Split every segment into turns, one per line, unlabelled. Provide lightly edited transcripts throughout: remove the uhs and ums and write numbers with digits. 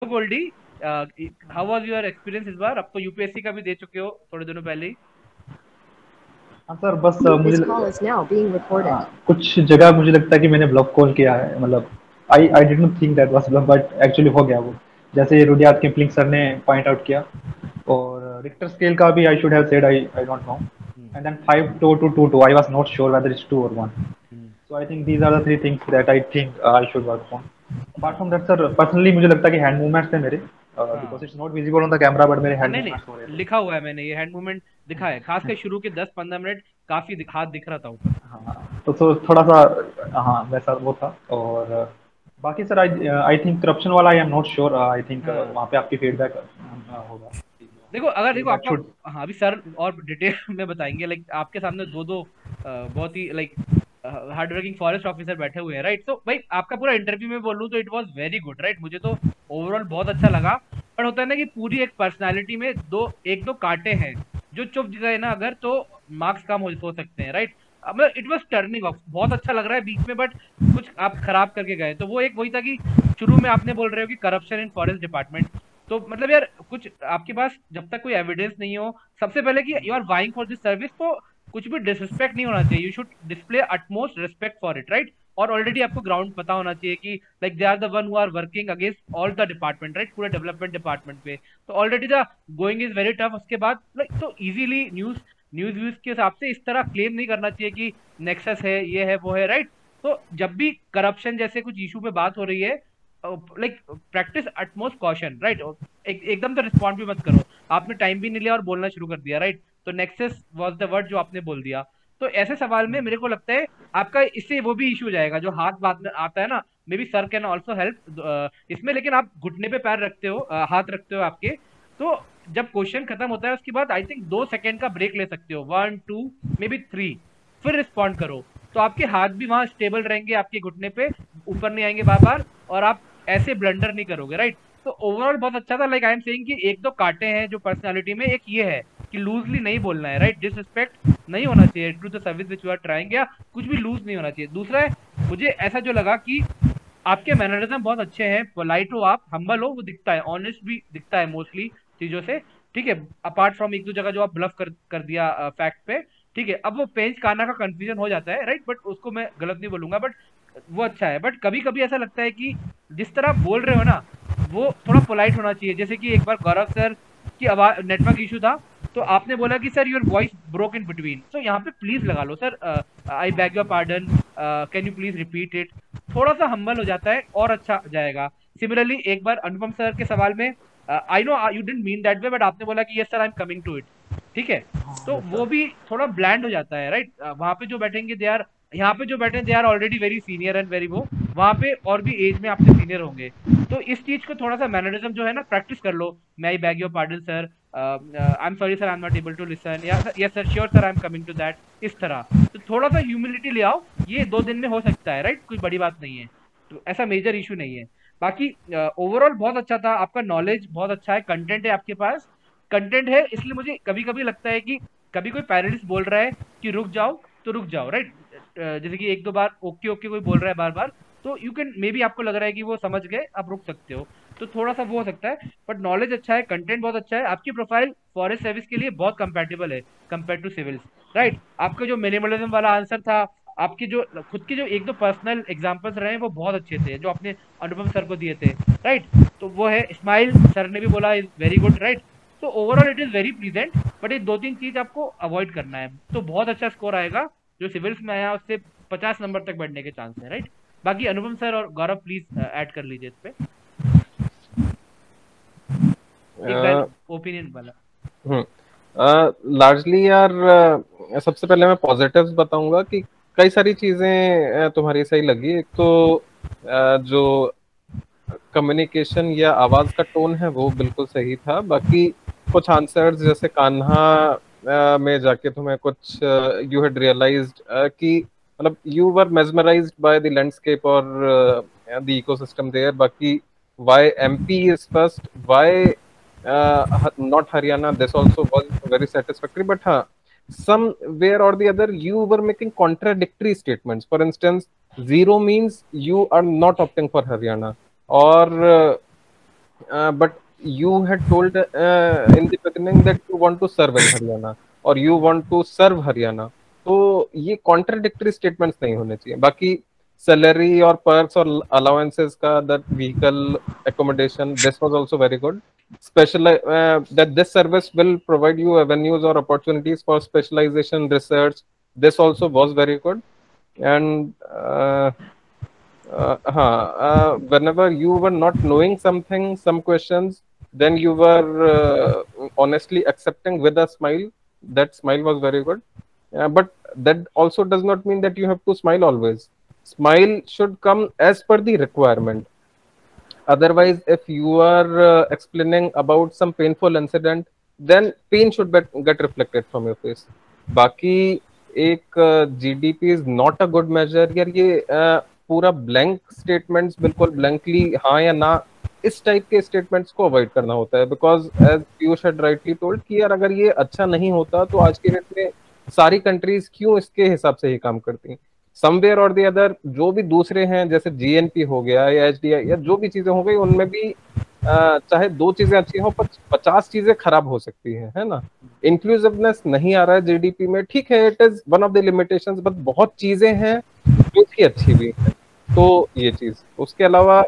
Goldy, how was your experience इस बार? अब तो यूपीएससी का भी दे चुके हो थोड़े दिनों पहले ही।
हाँ सर, बस कुछ जगह मुझे लगता है कि मैंने ब्लॉक कॉल किया है, मतलब I did not think that was block, but actually हो गया वो। जैसे रुडियात किपलिंग सर ने पॉइंट आउट किया, और रिक्टर स्केल का भी I should have said, I don't know.
Hmm.
And then 5 to 2 I was not sure whether it's 2 or 1।
Hmm.
So I think these are the three things that I think I should work on. Apart
हाँ।
From that sir, personally मुझे लगता है कि hand movements थे मेरे, because
हाँ।
It's not visible on the camera, but मेरे hand
नहीं नहीं,
मूवमेंट्स हो रहे थे।
लिखा हुआ है मैंने, ये हैंड मूवमेंट दिखा है, खासकर शुरू के 10-15 मिनट काफी हाथ दिख रहा था ऊपर।
हाँ, तो थोड़ा सा, हाँ वैसा वो था। और बाकी sir, I I think corruption वाला I am not sure, I think
हाँ
वहाँ पे आपकी फीडबैक होगा
देखो, अगर
कि
देखो
दैट
आपका,
शुड।
हाँ अभी सर और डिटेल में बताएंगे, लाइक आपके सामने दो दो बहुत ही like hard working forest officer बैठे हुए हैं, राइट? तो भाई आपका पूरा इंटरव्यू में बोलूँ तो it was very good, right? मुझे तो ओवरऑल बहुत अच्छा लगा। पर होता है ना कि पूरी एक पर्सनालिटी में एक दो कांटे हैं, जो चुप गए ना अगर, तो मार्क्स कम हो सकते हैं, राइट? मतलब इट वाज टर्निंग ऑफ, बहुत अच्छा लग रहा है बीच में, बट कुछ आप खराब करके गए। तो वो एक वही था कि शुरू में आपने बोल रहे हो कि करप्शन इन फॉरेस्ट डिपार्टमेंट, तो मतलब यार कुछ आपके पास जब तक कोई एविडेंस नहीं हो, सबसे पहले कि you are vying for this service, तो कुछ भी डिसरिस्पेक्ट नहीं होना चाहिए। You should display utmost respect for it, right? और ऑलरेडी आपको ग्राउंड पता होना चाहिए कि like they are the one who are working against all the department, right? पूरे डेवलपमेंट डिपार्टमेंट पे तो already the going is very tough. उसके बाद लाइक तो इजीली न्यूज न्यूज व्यूज के हिसाब से इस तरह क्लेम नहीं करना चाहिए कि नेक्सस है, ये है, वो है, राइट? तो जब भी करप्शन जैसे कुछ इशू पे बात हो रही है, like practice utmost caution, right? एकदम तो रिस्पॉन्ड भी मत करो। आपने टाइम भी नहीं लिया और बोलना शुरू कर दिया, राइट? तो नेक्सस वाज द वर्ड जो आपने बोल दिया। तो ऐसे सवाल में मेरे को लगता है आपका इससे वो भी इशू हो जाएगा जो हाथ बात में आता है ना। May be sir can also help इसमें, लेकिन आप घुटने पे पैर रखते हो, हाथ रखते हो आपके। तो जब क्वेश्चन खत्म होता है उसके बाद आई थिंक 2 सेकंड का ब्रेक ले सकते हो, 1 2 मे बी 3, फिर रिस्पॉन्ड करो। तो आपके हाथ भी वहां स्टेबल रहेंगे, आपके घुटने पे ऊपर नहीं आएंगे बार बार, और आप ऐसे ब्लंडर नहीं करोगे, राइट? तो ओवरऑल बहुत अच्छा था। लाइक आई एम सेइंग कि एक दो कांटे हैं जो पर्सनालिटी में, एक ये है कि लूजली नहीं बोलना है, राइट? डिसरिस्पेक्ट नहीं होना चाहिए to the service which you are trying, या कुछ भी लूज नहीं होना चाहिए। दूसरा है, मुझे ऐसा जो लगा कि आपके मैनरिज्म बहुत अच्छे हैं, पोलाइट हो आप, हम्बल हो, वो दिखता है, ऑनेस्ट भी दिखता है मोस्टली चीजों से, ठीक है? अपार्ट फ्रॉम एक दो जगह जो आप ब्लफ कर दिया फैक्ट पे, ठीक है? अब वो पेंच काना का कंफ्यूजन हो जाता है, राइट? बट उसको मैं गलत नहीं बोलूंगा, बट वो अच्छा है। बट कभी कभी ऐसा लगता है कि जिस तरह आप बोल रहे हो ना, वो थोड़ा पोलाइट होना चाहिए। जैसे कि एक बार गौरव सर की आवाज, नेटवर्क इशू था, तो आपने बोला कि sir your voice broke in between, तो यहाँ पे प्लीज लगा लो sir, I beg your pardon, can you please repeat it. थोड़ा सा हम्बल हो जाता है और अच्छा जाएगा। सिमिलरली एक बार अनुपम सर के सवाल में, I know you didn't mean that way, but आपने बोला कि yes sir I am coming to it, ठीक है? तो
यस
वो
सर।
भी थोड़ा ब्लैंड हो जाता है, राइट? वहां पे जो बैठेंगे दे आर, यहाँ पे जो बैठे they are already very senior and very वो, वहां पे और भी एज में आपसे सीनियर होंगे। तो इस चीज को थोड़ा सा मैनरिज्म जो है ना, प्रैक्टिस कर लो। May I beg your pardon sir, I am sorry sir I am not able to listen, yeah yes sir sure sir I am coming to that, इस तरह। तो थोड़ा सा ह्यूमिलिटी ले आओ, ये 2 दिन में हो सकता है, राइट? कोई बड़ी बात नहीं है, तो ऐसा मेजर इशू नहीं है। बाकी ओवरऑल बहुत अच्छा था, आपका नॉलेज बहुत अच्छा है, कंटेंट है आपके पास, कंटेंट है। इसलिए मुझे कभी कभी लगता है कि कभी कोई पैरेंट्स बोल रहा है कि रुक जाओ, तो रुक जाओ, राइट? जैसे कि एक दो बार ओके ओके कोई बोल रहा है बार बार, तो यू कैन, मे बी आपको लग रहा है कि वो समझ गए, आप रुक सकते हो। तो थोड़ा सा वो हो सकता है, बट नॉलेज अच्छा है, कंटेंट बहुत अच्छा है, आपकी प्रोफाइल फॉरेस्ट सर्विस के लिए बहुत कंपेटेबल है कंपेयर टू सिविल्स, राइट? आपका जो मिनिमलिज्म वाला आंसर था, आपके जो खुद के जो एक दो पर्सनल एग्जांपल्स रहे वो बहुत अच्छे थे, जो आपने अनुपम सर को दिए थे, राइट? तो वो है स्माइल, सर ने भी बोला इज वेरी गुड, राइट? तो overall it is very pleasant, but ये 2-3 चीज आपको अवॉइड करना है, तो बहुत अच्छा स्कोर आएगा। जो सिविल्स में आया उससे 50 नंबर तक बढ़ने के चांस है, राइट? बाकी अनुपम सर और गौरव प्लीज ऐड कर लीजिए इस पे एक बैल ओपिनियन वाला।
लार्जली यार, सबसे पहले मैं पॉजिटिव्स बताऊंगा कि कई सारी चीजें तुम्हारी सही लगी। एक तो जो कम्युनिकेशन या आवाज का टोन है वो बिल्कुल सही था। बाकी कुछ आंसर्स जैसे कान्हा में जाके तुम्हें कुछ यू हैड रियलाइज्ड कि मतलब you were mesmerised by the landscape और द इकोसिस्टम देयर। बाकी why MP is first, why not Haryana, this also was very satisfactory. But somewhere or the other you were making contradictory statements. For instance, zero means you are not opting for Haryana, or but you had told in the beginning that you want to serve in Haryana or you want to serve Haryana. तो ये contradictory statements नहीं होने चाहिए. बाकी salary और perks और allowances का, that vehicle accommodation, this was also very good. That this service will provide you avenues or opportunities for specialization research, this also was very good. And whenever you were not knowing something, some questions, then you were honestly accepting with a smile. That smile was very good. But that also does not mean that you have to smile always. Smile should come as per the requirement. Otherwise, if you are explaining about some painful incident, then pain should get reflected from your face. बाकी एक GDP is not a good measure. यार ये पूरा blank statements, बिल्कुल blankly हाँ या ना, इस टाइप के स्टेटमेंट्स को अवॉइड करना होता है. Because as Piyush had rightly told कि यार अगर ये अच्छा नहीं होता तो आज के डेट में सारी कंट्रीज क्यों इसके हिसाब से ही काम करती. समवेयर और द अदर जो भी दूसरे हैं, जैसे GNP हो गया या HDI या जो भी चीजें हो गई, उनमें भी चाहे 2 चीजें अच्छी हो पर 50 चीजें खराब हो सकती है ना. इंक्लूसिवनेस नहीं आ रहा है GDP में, ठीक है, it is one of the limitations, but बहुत चीजें हैं जो कि अच्छी भी है. तो ये चीज, उसके अलावा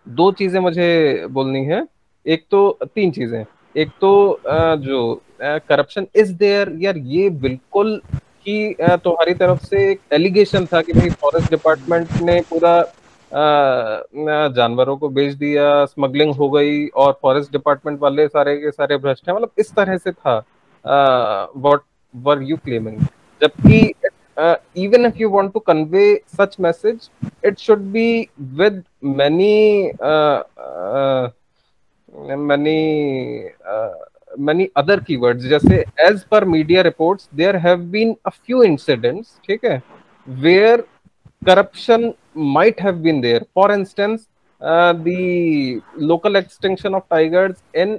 2 चीजें मुझे बोलनी है. एक तो 3 चीजें. एक तो जो करप्शन इज देयर, यार ये बिल्कुल कि तुम्हारी तरफ से एक एलिगेशन था कि भाई फॉरेस्ट डिपार्टमेंट ने पूरा जानवरों को बेच दिया, स्मगलिंग हो गई और फॉरेस्ट डिपार्टमेंट वाले सारे के सारे भ्रष्ट हैं, मतलब इस तरह से था व्हाट वर यू क्लेमिंग. जबकि even if you want to convey such message, it should be with many other keywords. जैसे as per media reports there have been a few incidents, ठीक है, where corruption might have been there. For instance, the local extinction of tigers in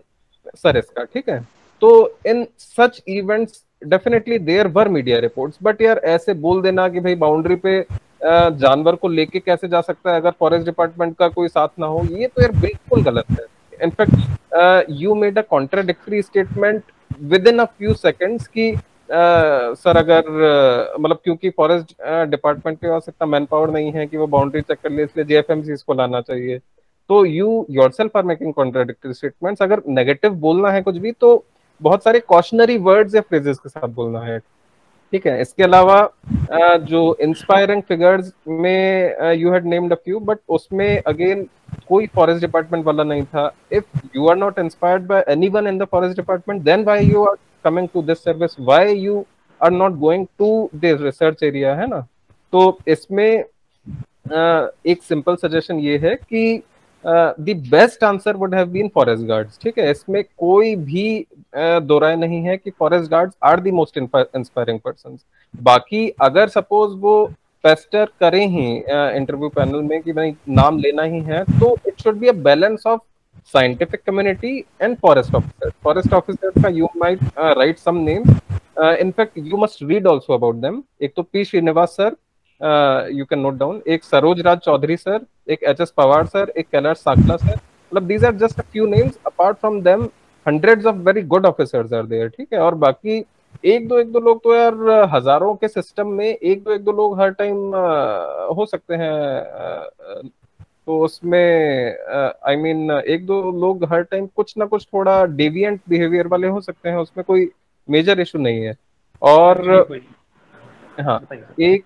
Sariska, ठीक है. तो in such events definitely there were media reports. But यार ऐसे बोल देना कि भाई बाउंड्री पे जानवर को लेके कैसे जा सकता है अगर फॉरेस्ट डिपार्टमेंट का कोई साथ ना हो, ये तो यार बिल्कुल गलत है. In fact you made a contradictory statement with in a few seconds कि सर अगर मतलब क्योंकि फॉरेस्ट डिपार्टमेंट के पास इतना मैन पावर नहीं है कि वो बाउंड्री चेक कर ले, इसलिए JFMC को लाना चाहिए. तो you yourself are making contradictory statements. अगर नेगेटिव बोलना है कुछ भी तो बहुत सारे कॉशनरी वर्ड्स या फ्रेजेस के साथ बोलना है, ठीक है. इसके अलावा जो इंस्पायरिंग फिगर्स में you had named a few, but उसमें अगेन कोई फॉरेस्ट डिपार्टमेंट वाला नहीं था. If you are not inspired by anyone in the forest department, then why you are coming to this service, why you are not going to this research area, है ना. तो इसमें एक simple suggestion ये है कि the best answer would have been forest guards, ठीक है. इसमें कोई भी दो राय नहीं है कि forest guards are the most inspiring persons. बाकी अगर सपोज वो पेस्टर करें ही इंटरव्यू पैनल में कि भाई नाम लेना ही है, तो it should be a balance of scientific community and forest officer. Forest officer का you might write some names, in fact you must read also about them. एक तो P. Srinivas sir, you can note down, एक Saroj Raj Choudhary sir, एक HS Pawar sir, एक Kailash Sakla sir. मतलब these are just a few names. Apart from them hundreds of very good officers are there, ठीक है. और बाकी एक दो लोग तो यार हजारों के सिस्टम में एक दो लोग हर टाइम हो सकते हैं. तो उसमें I mean एक दो लोग हर टाइम कुछ ना कुछ थोड़ा डेविएंट बिहेवियर वाले हो सकते हैं, उसमें कोई मेजर इशू नहीं है. और हाँ, एक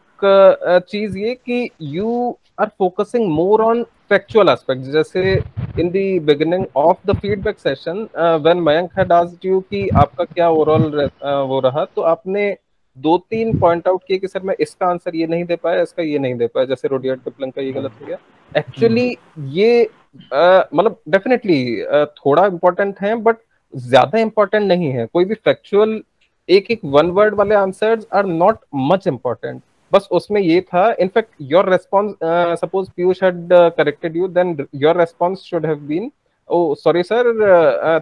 चीज ये कि you are focusing more on factual aspect. जैसे in the beginning of the feedback session when Mayank had asked you कि आपका क्या ओवरऑल वो रहा, तो आपने 2-3 पॉइंट आउट किए कि सर मैं इसका आंसर ये नहीं दे पाया, इसका ये नहीं दे पाया, जैसे रुडियार्ड किपलिंग का ये गलत हो गया. एक्चुअली ये मतलब डेफिनेटली थोड़ा इंपॉर्टेंट है बट ज्यादा इंपॉर्टेंट नहीं है. कोई भी फैक्चुअल एक वन वर्ड वाले answers are not much important. बस उसमें ये था. In fact your response, suppose Piyush had corrected you, then your response should have been, oh sorry sir,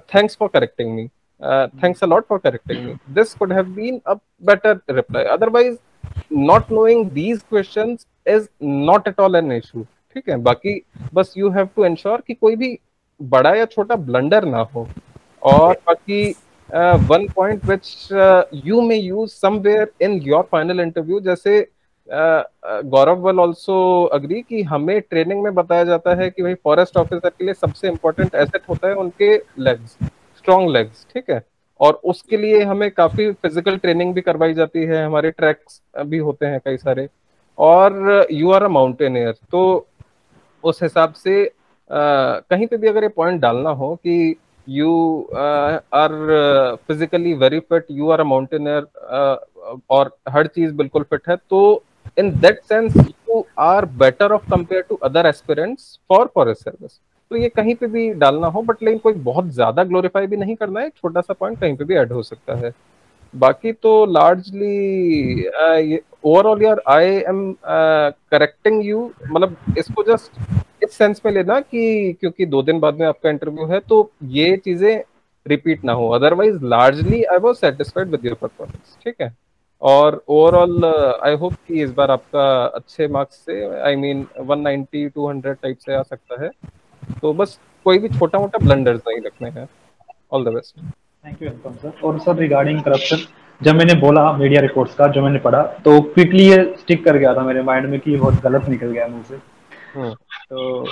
thanks for correcting me, thanks a lot for correcting me. This could have been a better reply. Otherwise not knowing these questions is not at all an issue, ठीक है। बाकी बस you have to ensure कि कोई भी बड़ा या छोटा ब्लंडर ना हो। और बाकी one point which you may use somewhere in your final interview, जैसे गौरव विल ऑल्सो अग्री कि हमें ट्रेनिंग में बताया जाता है कि भाई फॉरेस्ट ऑफिसर के लिए सबसे इम्पोर्टेंट एसेट होता है उनके लेग्स, स्ट्रॉन्ग लेग्स, ठीक है। और उसके लिए हमें काफी फिजिकल ट्रेनिंग भी करवाई जाती है, हमारे ट्रैक्स भी होते हैं कई सारे। और यू आर अ माउंटेनियर, तो उस हिसाब से कहीं पे भी अगर ये पॉइंट डालना हो कि you are physically very fit, you are a mountaineer, और हर चीज बिल्कुल फिट है, तो in that sense you are better off compare to other aspirants for forest service. तो ये कहीं पे भी डालना हो, बट लेकिन कोई बहुत ज्यादा ग्लोरीफाई भी नहीं करना है, छोटा सा पॉइंट कहीं पे भी ऐड हो सकता है। बाकी तो लार्जली ओवरऑल यार आई एम करेक्टिंग यू, मतलब इसको जस्ट इस सेंस में लेना कि क्योंकि 2 दिन बाद में आपका इंटरव्यू है, तो ये चीजें रिपीट ना हो। Otherwise largely I was satisfied with your performance, ठीक है। और ओवरऑल आई होप कि इस बार आपका अच्छे मार्क्स से, आई मीन 190 200 टाइप से आ सकता है। तो बस कोई भी छोटा मोटा ब्लंडर्स नहीं रखने हैं। All the best.
Thank you welcome sir. और सर रिगार्डिंग करप्शन, जब मैंने बोला मीडिया रिपोर्ट्स का जो मैंने पढ़ा, तो क्विकली ये स्टिक कर गया था मेरे माइंड में कि ये बहुत गलत निकल गया मुंह से। तो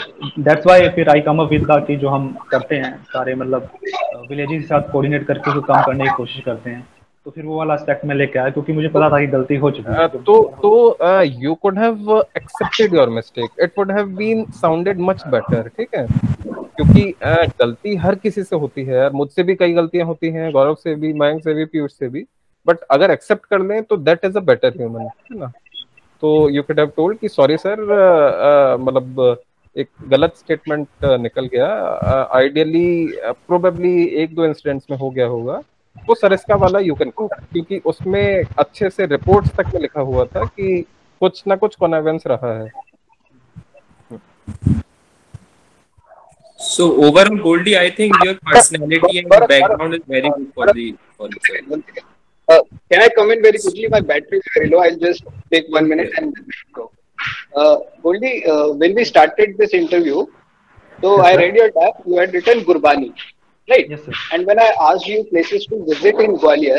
दैट्स वाई फिर आई कम अप विद का कि जो हम करते हैं सारे मतलब विलेजेस के साथ कोऑर्डिनेट करके उसको कम करने की कोशिश करते हैं, तो फिर वो वाला एस्पेक्ट में लेके आया क्योंकि मुझे पता था कि गलती हो चुकी है।
तो you could have accepted your mistake, it would have been sounded much better, ठीक है। क्योंकि गलती हर किसी से होती है यार, मुझसे भी कई गलतियां होती हैं, गौरव से भी, मयंक से भी, पीयूष से भी, बट अगर एक्सेप्ट कर लें तो that is a better human, है ना। तो यू कुड हैव टोल्ड कि सॉरी सर, मतलब एक गलत स्टेटमेंट निकल गया। आइडियली प्रोबेबली 1-2 इंसिडेंट्स में हो गया होगा, वो सरिस्का वाला यू कैन कोप, क्योंकि उसमें अच्छे से रिपोर्ट्स तक में लिखा हुआ था कि कुछ ना कुछ कॉन्वेंस रहा है।
So overall, Goldie, I think your personality and background is very good for the service.
Can I come in very quickly? My battery is very low. I'll just take 1 minute and go. Goldie, when we started this interview, so
Yes,
I
sir.
read your tab. You had written Gurbani, right?
Yes, sir.
And when I asked you places to visit in Gwalior,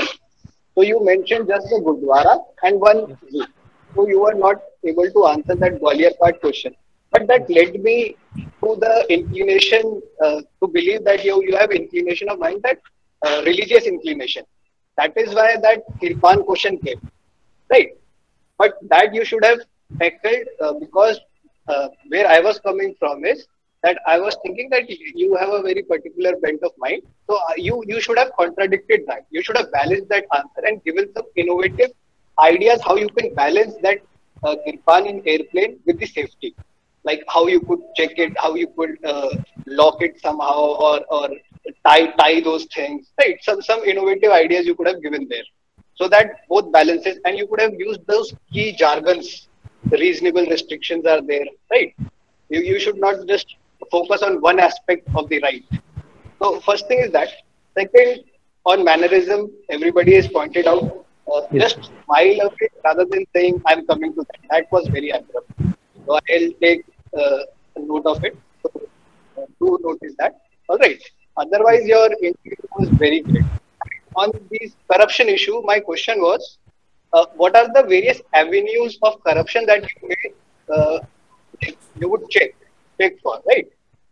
so you mentioned just the Gurdwara and one zoo. So you were not able to answer that Gwalior part question. But that led me to the inclination to believe that you have inclination of mind, that religious inclination. That is why that Kirpan question came, right? But that you should have tackled because where I was coming from is that I was thinking that you have a very particular bent of mind. So you should have contradicted that. You should have balanced that answer and given some innovative ideas how you can balance that Kirpan in airplane with the safety. Like how you could check it, how you could lock it somehow, or tie those things, right? Some innovative ideas you could have given there, so that both balances, and you could have used those key jargons. The reasonable restrictions are there, right? You should not just focus on one aspect of the right. So first thing is that. Second, on mannerism, everybody has pointed out.
Yes.
Just smile a bit rather than saying I'm coming to that. That was very abrupt. So I'll take note of it. So do notice that. All right. Otherwise, your interview was very great. On this corruption issue, my question was, what are the various avenues of corruption that you would check for, right?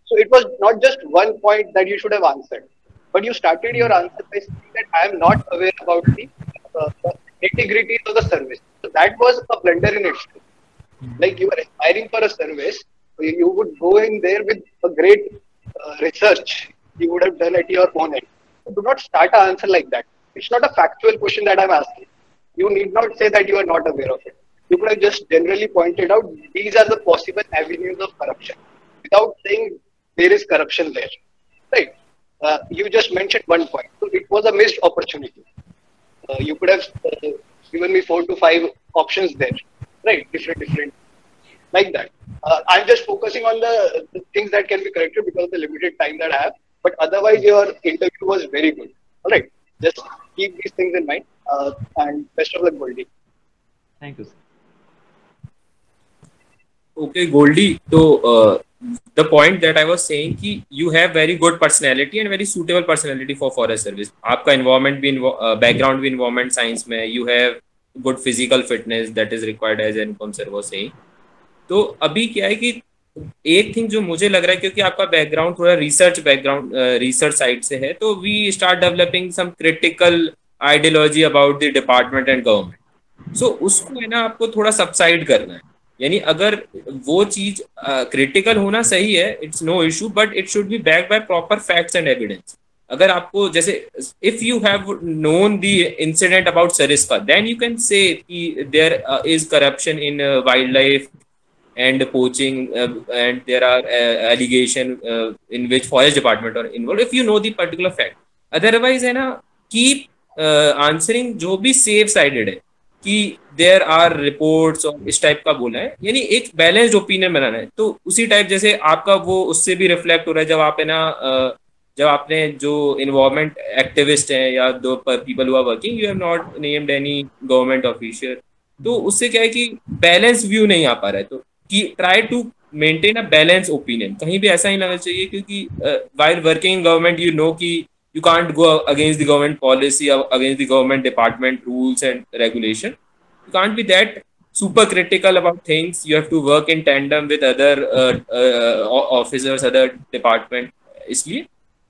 So it was not just one point that you should have answered, but you started your answer by saying that I am not aware about the integrity of the service. So that was a blunder in itself. Like you were aspiring for a service, you would go in there with a great research you would have done at your own end. So do not start an answer like that. It's not a factual question that I'm asking. You need not say that you are not aware of it. You could have just generally pointed out these are the possible avenues of corruption without saying there is corruption there. Right? You just mentioned one point. So it was a missed opportunity. You could have given me 4 to 5 options there. Right? Different. Like that. I'm just focusing on the things that can be corrected because of the limited time that I have. But otherwise, your interview was very good. All right. Just keep these things in mind. And best of luck, Goldie.
Thank you, sir.
Okay, Goldie. So the point that I was saying कि you have very good personality and very suitable personality for forest service. आपका environment भी background भी environment science में, you have good physical fitness that is required as Anupam sir was saying. तो अभी क्या है कि एक थिंग जो मुझे लग रहा है, क्योंकि आपका बैकग्राउंड थोड़ा रिसर्च साइड से है, तो we start developing some critical ideology about the department and government. So उसको है ना आपको थोड़ा सबसाइड करना है. यानी अगर वो चीज क्रिटिकल होना सही है, it's no issue, but it should be back by proper facts and evidence. अगर आपको जैसे if you have known the incident about Sariska, then you can say कि there is corruption in wildlife and poaching and there are allegation in which forest department are involved, if you know the particular fact. Otherwise है ना keep answering जो भी safe sided है कि there are reports और इस type का बोला है, यानी एक बैलेंस्ड ओपिनियन बनाना है. तो उसी टाइप जैसे आपका वो उससे भी रिफ्लेक्ट हो रहा है जब आप है ना जब आपने जो इन्वायरमेंट एक्टिविस्ट हैं या दो people who are working, you have not named any government official, तो उससे क्या है कि बैलेंस व्यू नहीं आ पा रहा है. तो कि try to maintain a balance opinion. कहीं भी ऐसा ही लगना चाहिए क्योंकि while working in government you know कि you can't go against the government policy or against the government department rules and regulation. You can't be that super critical about things. You have to work in tandem with other officers, other department. इसलिए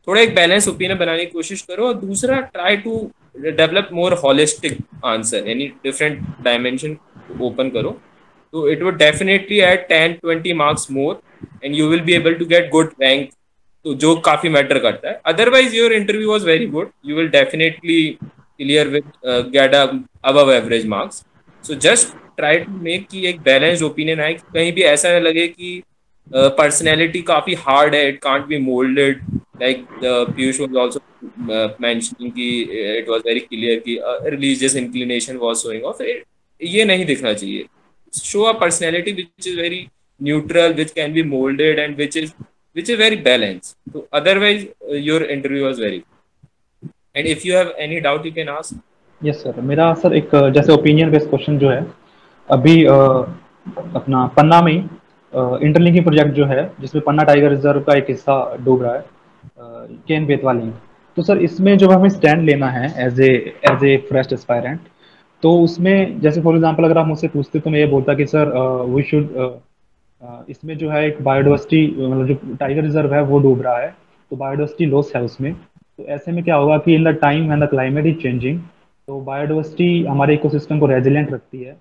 थोड़ा एक balance opinion बनाने की कोशिश करो. और दूसरा, try to develop more holistic answer, यानी डिफरेंट डायमेंशन ओपन करो. तो it would definitely add 10-20 marks more and you will be able to get good rank, तो जो काफी मैटर करता है. Otherwise your interview was very good, you will definitely clear with get above average marks. So just try to make कि एक balanced opinion आए, कहीं भी ऐसा न लगे कि पर्सनैलिटी काफी हार्ड है, it can't be moulded. Like Piyush was also mentioning कि इट वाज वेरी क्लियर कि religious inclination was showing off. ये नहीं दिखना चाहिए. Show a personality which is very neutral, which can be moulded and which is very balanced. So otherwise your interview was very good. And if you have any doubt you can ask.
Yes sir, मेरा sir एक जैसे opinion based question जो है, अभी अपना पन्ना में interlinking project जो है जिसमें पन्ना टाइगर रिजर्व का एक हिस्सा डूब रहा है, केन बेतवा लिंक. तो सर इसमें जब हमें स्टैंड लेना है एज ए फॉरेस्ट एस्पायरेंट, तो उसमें जैसे फॉर एग्जांपल अगर आप मुझसे पूछते तो मैं ये बोलता कि सर वी शुड इसमें जो है एक बायोडाइवर्सिटी, मतलब जो टाइगर रिजर्व है वो डूब रहा है, तो बायोडाइवर्सिटी लॉस है उसमें. तो ऐसे में क्या होगा कि in the time when the climate is changing, तो बायोडाइवर्सिटी हमारे इकोसिस्टम को रेजिलेंट रखती है.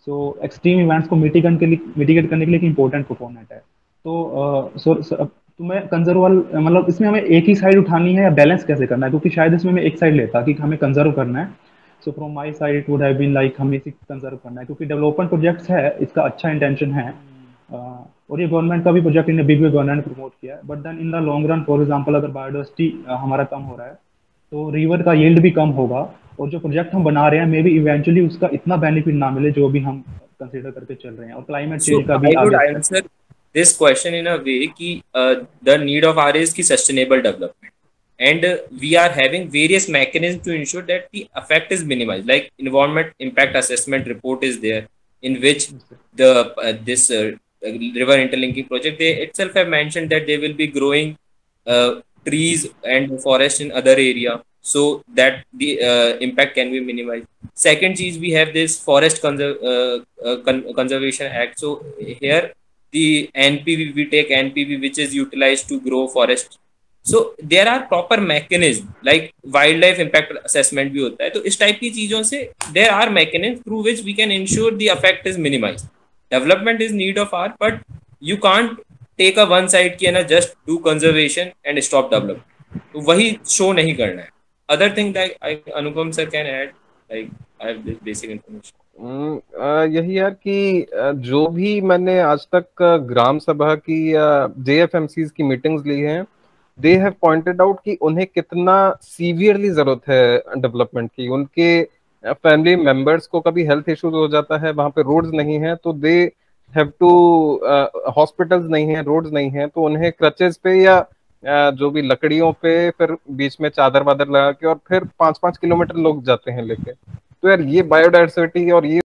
सो एक्सट्रीम इवेंट्स को मिटिगेट करने के लिए एक इंपॉर्टेंट कंपोनेंट है. तो मैं कंजर्वल, मतलब इसमें हमें एक ही साइड उठानी है या बैलेंस कैसे करना है, क्योंकि शायद इसमें मैं एक साइड लेता कि हमें कंजर्व करना है. So from my side it would have been like हमें इसी कंजर्व करना है, क्योंकि डेवलपमेंट प्रोजेक्ट्स है, इसका अच्छा इंटेंशन है और ये गवर्नमेंट का भी प्रोजेक्ट इन्हें बिग गवर्नमेंट ने प्रमोट किया है. But then in the long run, for example अगर बायोडाइवर्सिटी हमारा कम हो रहा है तो रिवर का यील्ड भी कम होगा, और जो प्रोजेक्ट हम बना रहे हैं मे बी इवेंचुअली उसका इतना बेनिफिट ना मिले जो भी हम कंसीडर करके चल रहे हैं. और क्लाइमेट चेंज का भी
answer this question in a way कि the need of hour is की sustainable development, and we are having various mechanisms to ensure that the effect is minimized. Like environment impact assessment report is there, in which the this river interlinking project, they itself have mentioned that they will be growing trees and forest in other area so that the impact can be minimized. Second cheese, we have this forest conservation act. So here the NPV, we take NPV which is utilized to grow forest. So there are proper mechanism like wildlife impact assessment भी होता है. तो इस type की चीजों से there are mechanisms through which we can ensure the effect is minimized. Development is need of art, but you can't take a one side की है ना just do conservation and stop development. तो वही show नहीं करना है. Other thing that Anupam sir can add, like I have this basic information.
यही यार कि जो भी मैंने आज तक ग्राम सभा की JFMCs की मीटिंग्स ली हैं, दे हैव पॉइंटेड आउट कि उन्हें कितना सीवियरली जरूरत है डेवलपमेंट की. उनके फैमिली मेंबर्स को कभी हेल्थ इश्यूज हो जाता है, वहां पे रोड्स नहीं है, तो दे हैव टू, हॉस्पिटल्स नहीं है, रोड्स नहीं है, तो उन्हें क्रचेस पे या जो भी लकड़ियों पे फिर बीच में चादर वादर लगा के और फिर 5-5 किलोमीटर लोग जाते हैं लेके. तो यार ये बायोडाइवर्सिटी और ये